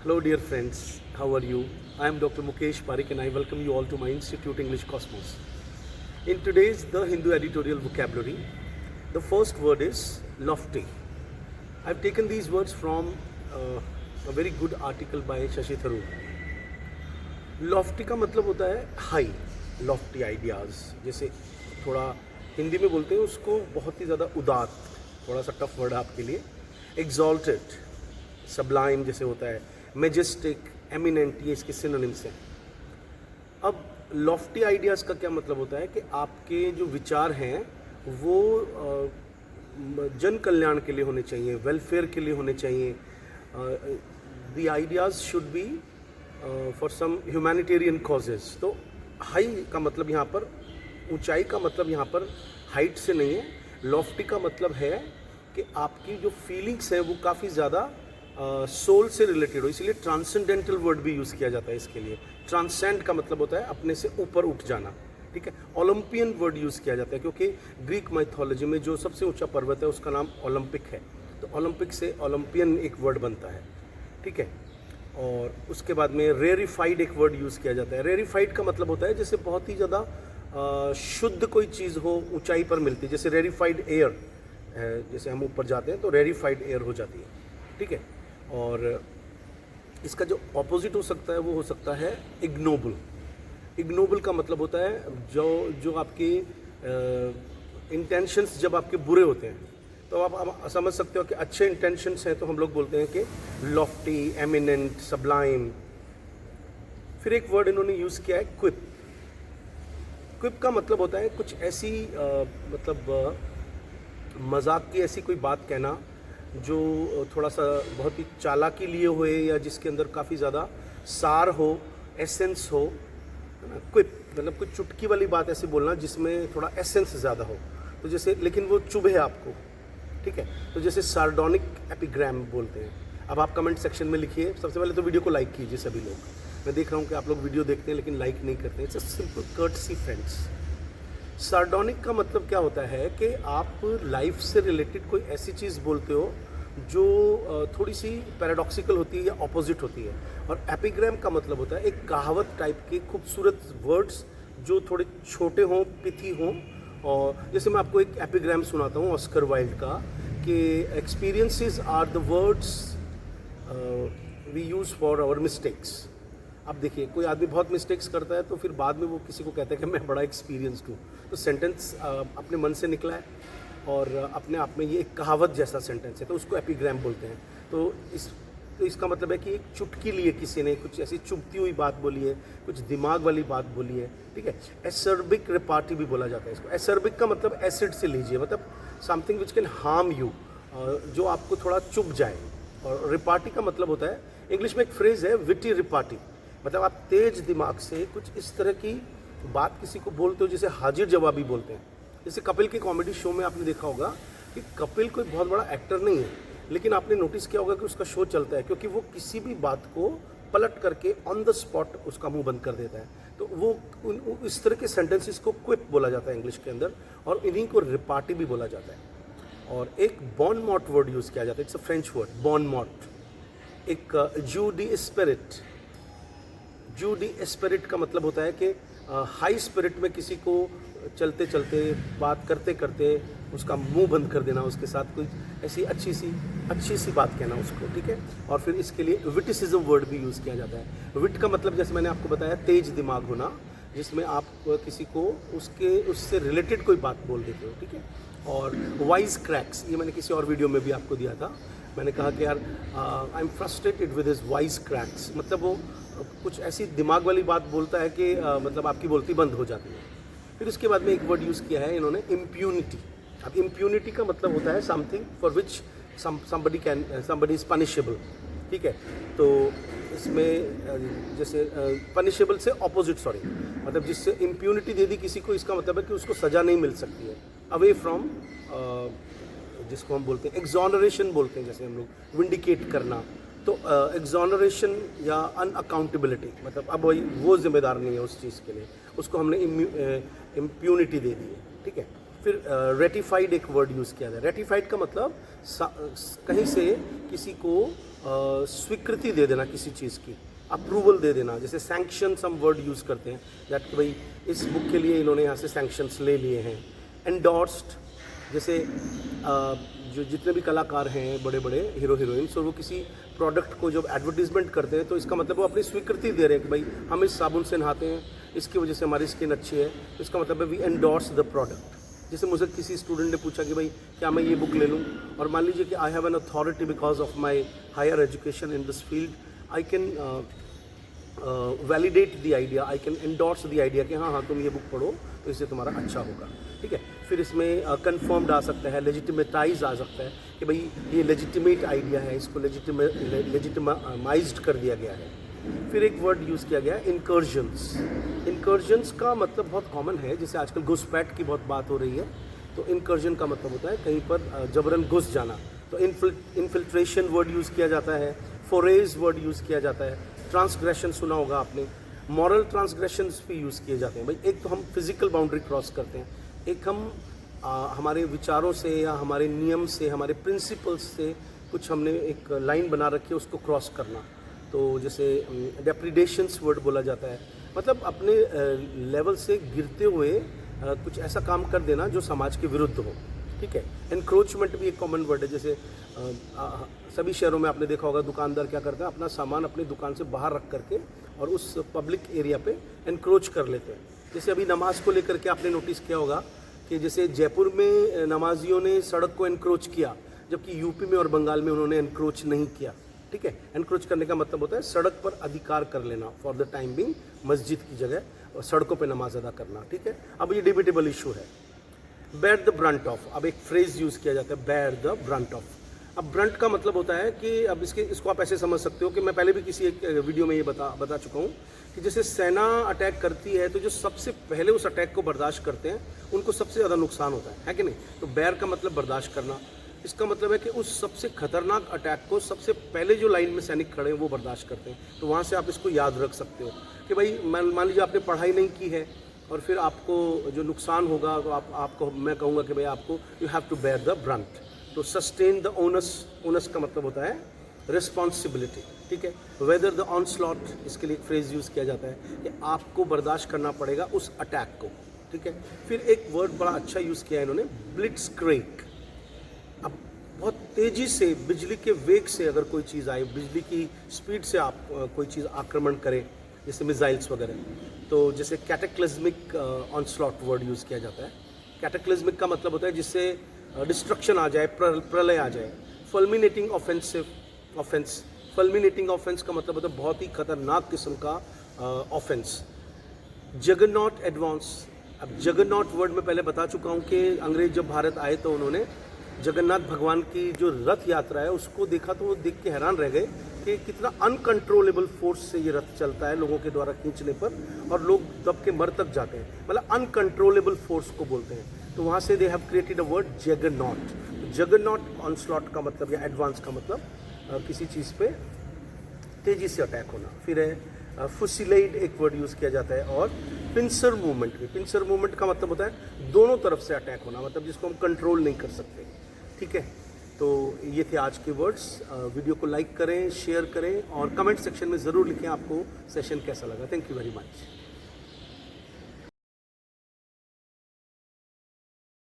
Hello, dear friends. How are you? I am Dr. Mukesh Parik and I welcome you all to my Institute English Cosmos. In today's The Hindu Editorial Vocabulary, the first word is lofty. I've taken these words from a very good article by Shashi Tharoor. Lofty का मतलब होता है high, lofty ideas. जैसे थोड़ा हिंदी में बोलते हैं उसको बहुत ही ज़्यादा उदात, थोड़ा सा टफ वर्ड आपके लिए. Exalted, sublime जैसे होता है, मेजेस्टिक, एमिनेंट, ये इसके सिनोनिम्स हैं. अब लॉफ्टी आइडियाज़ का क्या मतलब होता है कि आपके जो विचार हैं वो जन कल्याण के लिए होने चाहिए, वेलफेयर के लिए होने चाहिए. The ideas should be for some humanitarian causes. तो हाई का मतलब यहाँ पर, ऊंचाई का मतलब यहाँ पर हाइट से नहीं है. लॉफ्टी का मतलब है कि आपकी जो फीलिंग्स हैं वो काफ़ी ज़्यादा सोल से रिलेटेड हो, इसलिए ट्रांसेंडेंटल वर्ड भी यूज़ किया जाता है इसके लिए. ट्रांसेंड का मतलब होता है अपने से ऊपर उठ जाना. ठीक है. ओलंपियन वर्ड यूज़ किया जाता है क्योंकि ग्रीक माइथोलॉजी में जो सबसे ऊंचा पर्वत है उसका नाम ओलंपिक है. तो ओलंपिक से ओलंपियन एक वर्ड बनता है. ठीक है. और उसके बाद में रेरिफाइड एक वर्ड यूज़ किया जाता है. रेरिफाइड का मतलब होता है जैसे बहुत ही ज़्यादा शुद्ध कोई चीज़ हो, ऊंचाई पर मिलती है. जैसे रेरिफाइड एयर, जैसे हम ऊपर जाते हैं तो रेरिफाइड एयर हो जाती है. ठीक है. और इसका जो ऑपोजिट हो सकता है वो हो सकता है इग्नोबल. इग्नोबल का मतलब होता है जो आपके इंटेंशंस जब आपके बुरे होते हैं तो आप समझ सकते हो कि अच्छे इंटेंशंस हैं तो हम लोग बोलते हैं कि लॉफ्टी, एमिनेंट, सब्लाइम. फिर एक वर्ड इन्होंने यूज़ किया है क्विप. क्विप का मतलब होता है कुछ ऐसी मतलब मजाक की ऐसी कोई बात कहना जो थोड़ा सा बहुत ही चालाकी लिए हुए या जिसके अंदर काफ़ी ज़्यादा सार हो, एसेंस हो. क्विप मतलब कुछ चुटकी वाली बात ऐसे बोलना जिसमें थोड़ा एसेंस ज़्यादा हो. तो जैसे, लेकिन वो चुभे आपको. ठीक है. तो जैसे सार्डोनिक एपिग्राम बोलते हैं. अब आप कमेंट सेक्शन में लिखिए. सबसे पहले तो वीडियो को लाइक कीजिए सभी लोग. मैं देख रहा हूँ कि आप लोग वीडियो देखते हैं लेकिन लाइक नहीं करते हैं. It's a simple courtesy friends. Sardonic का मतलब क्या होता है कि आप लाइफ से रिलेटेड कोई ऐसी चीज़ बोलते हो जो थोड़ी सी पैराडॉक्सिकल होती है या ऑपोजिट होती है. और एपिग्राम का मतलब होता है एक कहावत टाइप के खूबसूरत वर्ड्स जो थोड़े छोटे हों, पिथी हों. और जैसे मैं आपको एक एपिग्राम सुनाता हूँ ऑस्कर वाइल्ड का कि experiences are the words we use for our mistakes. अब देखिए, कोई आदमी बहुत मिस्टेक्स करता है तो फिर बाद में वो किसी को कहता है कि मैं बड़ा एक्सपीरियंस्ड हूँ. तो सेंटेंस अपने मन से निकला है और अपने आप में ये एक कहावत जैसा सेंटेंस है तो उसको एपिग्राम बोलते हैं. तो इसका मतलब है कि एक चुटकी लिए किसी ने कुछ ऐसी चुभती हुई बात बोली है, कुछ दिमाग वाली बात बोली है. ठीक है. एसर्बिक रिपार्टी भी बोला जाता है इसको. एसर्बिक का मतलब एसिड से लीजिए, मतलब something which can harm you, जो आपको थोड़ा चुभ जाए. और रिपार्टी का मतलब होता है, इंग्लिश में एक फ्रेज़ है विटी रिपार्टी, मतलब आप तेज दिमाग से कुछ इस तरह की बात किसी को बोलते हो जिसे हाजिर जवाबी बोलते हैं. जैसे कपिल के कॉमेडी शो में आपने देखा होगा कि कपिल कोई बहुत बड़ा एक्टर नहीं है, लेकिन आपने नोटिस किया होगा कि उसका शो चलता है क्योंकि वो किसी भी बात को पलट करके ऑन द स्पॉट उसका मुंह बंद कर देता है. तो वो इस तरह के सेंटेंसेस को क्विप बोला जाता है इंग्लिश के अंदर, और इन्हीं को रिपार्टी भी बोला जाता है. और एक बॉन मॉट वर्ड यूज़ किया जाता है. इट्स अ फ्रेंच वर्ड, बॉन मॉट. एक जू डी स्पिरिट. जू डी स्पिरिट का मतलब होता है कि हाई स्पिरिट में किसी को चलते चलते, बात करते करते उसका मुंह बंद कर देना, उसके साथ कोई ऐसी अच्छी सी बात कहना उसको. ठीक है. और फिर इसके लिए विटिसिज्म वर्ड भी यूज़ किया जाता है. विट का मतलब जैसे मैंने आपको बताया तेज दिमाग होना, जिसमें आप किसी को उससे रिलेटेड कोई बात बोल देते हो. ठीक है. और वाइज क्रैक्स, ये मैंने किसी और वीडियो में भी आपको दिया था. मैंने कहा कि यार I am frustrated with his wise cracks, मतलब वो कुछ ऐसी दिमाग वाली बात बोलता है कि मतलब आपकी बोलती बंद हो जाती है. फिर उसके बाद में एक वर्ड यूज़ किया है इन्होंने, इम्प्यूनिटी. अब इम्प्यूनिटी का मतलब होता है something for which somebody is punishable. ठीक है. तो इसमें जैसे पनिशेबल से ऑपोजिट, सॉरी, मतलब जिससे इम्प्यूनिटी दे दी किसी को, इसका मतलब है कि उसको सज़ा नहीं मिल सकती है. अवे फ्रॉम, जिसको हम बोलते हैं एक्सॉनरेशन बोलते हैं, जैसे हम लोग विंडिकेट करना. तो एक्सॉनरेशन या अनअकाउंटेबिलिटी, मतलब अब वो जिम्मेदार नहीं है उस चीज़ के लिए, उसको हमने इम्प्यूनिटी दे दी है. ठीक है. फिर रेटिफाइड एक वर्ड यूज़ किया गया। रेटिफाइड का मतलब कहीं से किसी को स्वीकृति दे देना किसी चीज़ की, अप्रूवल दे देना। जैसे सैंक्शन हम वर्ड यूज़ करते हैं, दैट कि भाई इस बुक के लिए इन्होंने यहाँ से सैंक्शंस ले लिए हैं। एंडोर्स्ड, जैसे जो जितने भी कलाकार हैं बड़े बड़े हीरो हीरोइंस, और वो किसी प्रोडक्ट को जब एडवर्टीजमेंट करते हैं तो इसका मतलब वो अपनी स्वीकृति दे रहे हैं कि भाई हम इस साबुन से नहाते हैं, इसकी वजह से हमारी स्किन अच्छी है, तो इसका मतलब है वी एंडोर्स द प्रोडक्ट। जैसे मुझे किसी स्टूडेंट ने पूछा कि भाई क्या मैं ये बुक ले लूँ, और मान लीजिए कि I have an authority because of my higher education in this field, I can validate the idea, I can endorse the idea कि हाँ तुम ये बुक पढ़ो तो इससे तुम्हारा अच्छा होगा। ठीक है, फिर इसमें कन्फर्म्ड आ सकता है, लेजिटिमेटाइज आ सकता है कि भाई ये लेजिटिमेट आइडिया है, इसको लेजिटिमाइज्ड कर दिया गया है। फिर एक वर्ड यूज़ किया गया है इंकर्जन्स। इंकर्जन्स का मतलब बहुत कॉमन है, जैसे आजकल घुसपैठ की बहुत बात हो रही है, तो इंकर्जन का मतलब होता है कहीं पर जबरन घुस जाना। तो इन्फिल्ट्रेशन वर्ड यूज़ किया जाता है, फोरेज वर्ड यूज़ किया जाता है, ट्रांसग्रेशन सुना होगा आपने, मॉरल ट्रांसग्रेशंस भी यूज़ किए जाते हैं। भाई एक तो हम फिजिकल बाउंड्री क्रॉस करते हैं, एक हम हमारे विचारों से या हमारे नियम से, हमारे प्रिंसिपल्स से कुछ हमने एक लाइन बना रखी है, उसको क्रॉस करना। तो जैसे डेप्रिडेशंस वर्ड बोला जाता है, मतलब अपने लेवल से गिरते हुए कुछ ऐसा काम कर देना जो समाज के विरुद्ध हो। ठीक है, एनक्रोचमेंट भी एक कॉमन वर्ड है। जैसे सभी शहरों में आपने देखा होगा दुकानदार क्या करता है, अपना सामान अपनी दुकान से बाहर रख करके और उस पब्लिक एरिया पे एनक्रोच कर लेते हैं। जैसे अभी नमाज को लेकर के आपने नोटिस किया होगा कि जैसे जयपुर में नमाजियों ने सड़क को एनक्रोच किया, जबकि यूपी में और बंगाल में उन्होंने एनक्रोच नहीं किया। ठीक है, एनक्रोच करने का मतलब होता है सड़क पर अधिकार कर लेना, फॉर द टाइम बिंग मस्जिद की जगह सड़कों पे नमाज अदा करना। ठीक है, अब ये डिबेटेबल इशू है। बेयर द ब्रंट ऑफ, अब एक फ्रेज यूज़ किया जाता है, बेयर द ब्रंट ऑफ। अब ब्रंट का मतलब होता है कि अब इसको आप ऐसे समझ सकते हो कि मैं पहले भी किसी एक वीडियो में ये बता चुका हूँ कि जैसे सेना अटैक करती है तो जो सबसे पहले उस अटैक को बर्दाश्त करते हैं उनको सबसे ज़्यादा नुकसान होता है कि नहीं। तो बेयर का मतलब बर्दाश्त करना, इसका मतलब है कि उस सबसे खतरनाक अटैक को सबसे पहले जो लाइन में सैनिक खड़े हैं वो बर्दाश्त करते हैं। तो वहाँ से आप इसको याद रख सकते हो कि भाई मान लीजिए आपने पढ़ाई नहीं की है और फिर आपको जो नुकसान होगा तो आपको मैं कहूँगा कि भाई आपको you have to bear the brunt. तो सस्टेन द ओनस का मतलब होता है रिस्पॉन्सिबिलिटी। ठीक है, वेदर द ऑनस्लॉट, इसके लिए एक फ्रेज यूज़ किया जाता है कि आपको बर्दाश्त करना पड़ेगा उस अटैक को। ठीक है, फिर एक वर्ड बड़ा अच्छा यूज़ किया है इन्होंने, ब्लिट्जक्रीग। अब बहुत तेज़ी से बिजली के वेग से अगर कोई चीज़ आए, बिजली की स्पीड से आप कोई चीज़ आक्रमण करें, जैसे मिसाइल्स वगैरह, तो जैसे कैटेक्लिज्मिक ऑनस्लॉट वर्ड यूज़ किया जाता है। कैटेक्लिज्मिक का मतलब होता है जिससे डिस्ट्रक्शन आ जाए, प्रलय आ जाए। फल्मिनेटिंग ऑफेंस, फल्मिनेटिंग ऑफेंस का मतलब होता है बहुत ही खतरनाक किस्म का ऑफेंस। जगरनॉट एडवांस, अब जगरनॉट वर्ड में पहले बता चुका हूँ कि अंग्रेज जब भारत आए तो उन्होंने जगन्नाथ भगवान की जो रथ यात्रा है उसको देखा तो वो देख के हैरान रह गए कि कितना अनकंट्रोलेबल फोर्स से ये रथ चलता है लोगों के द्वारा खींचने पर, और लोग दब के मर तक जाते हैं, मतलब अनकंट्रोलेबल फोर्स को बोलते हैं। तो वहाँ से they have created a word juggernaut. Juggernaut onslaught का मतलब या एडवांस का मतलब किसी चीज़ पे तेज़ी से अटैक होना। फिर है फुसिलाइड, एक वर्ड यूज़ किया जाता है। और पिंसर मूवमेंट में, पिंसर मूवमेंट का मतलब होता है दोनों तरफ से अटैक होना, मतलब जिसको हम कंट्रोल नहीं कर सकते। ठीक है, तो ये थे आज के वर्ड्स। वीडियो को लाइक करें, शेयर करें और कमेंट सेक्शन में ज़रूर लिखें आपको सेशन कैसा लगा। Thank you very much.